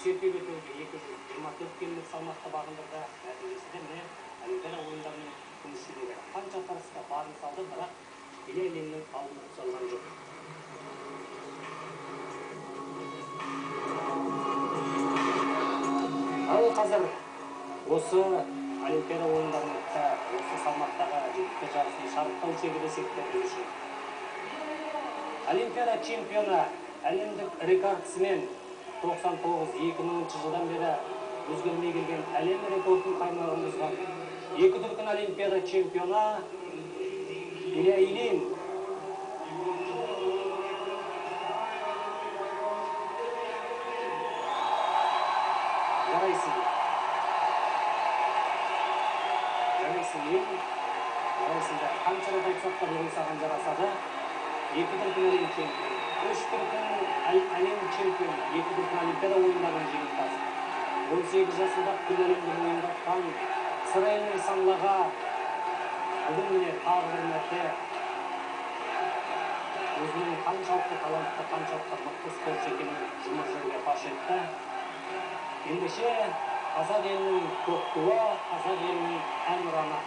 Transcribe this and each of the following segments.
серпе көтеруде 224 келілік салмақта бағындырды. Нәтижесінде міне Олимпиада ойындарының күміс жүлдегері қанша тырысқа барын салды, бірақ Илья Ильиннің алдына түсе алған жоқ. Ал қазір осы Олимпиада ойындарында осы салмақтағы жігіттер жарысын шарықтаушы ересектер үшін Олимпиада чемпионы әлемдік рекордсмен 99-2000 жылдан бері өзгермей келген әлем рекордын қаймағын бұзған екі дүркін Олимпиада чемпионы Илья Ильин Жарайсында қаншара тайпсақтар ойсаған жарасады. Екі дүркін әлем чемпионы, үш дүркін әлем чемпионы, екі дүркін Олимпиада ойындарының жеңімпазы. 18 жасында күл әлемді мойындатқан Израильдің Санлаға бүгін міне тағы бір мәрте өзінің қаншалықты талантты, қаншалықты мықты спортшы екенін жұмыр жерге паш етті. Ендеше қазақ елінің көк туы, қазақ елінің әнұраны.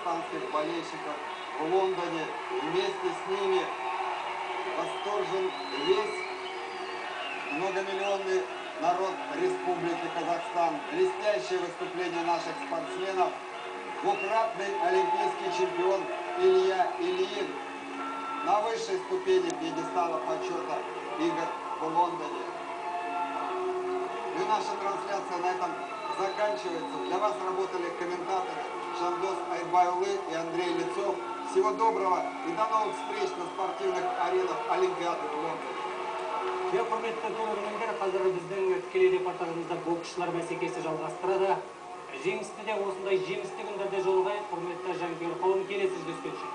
казахстанских болельщиков в Лондоне. Вместе с ними восторжен весь многомиллионный народ Республики Казахстан. Блестящее выступление наших спортсменов. Двукратный олимпийский чемпион Илья Ильин на высшей ступени пьедестала почета игр в Лондоне. И наша трансляция на этом заканчивается. Для вас работали комментаторы Жандос Айбайлы и Андрей Лицов. Всего доброго и до новых встреч на спортивных аренах Олимпиады в Лондоне. Құрметті көрермендер, қазір біздің тікелей репортажымызда боксшылар бәсекесі жалғастырады. Жеңісті де осындай жемісті күндерде жолығайық. Құрметті жанкүйер қауым, келесі жүздескенше.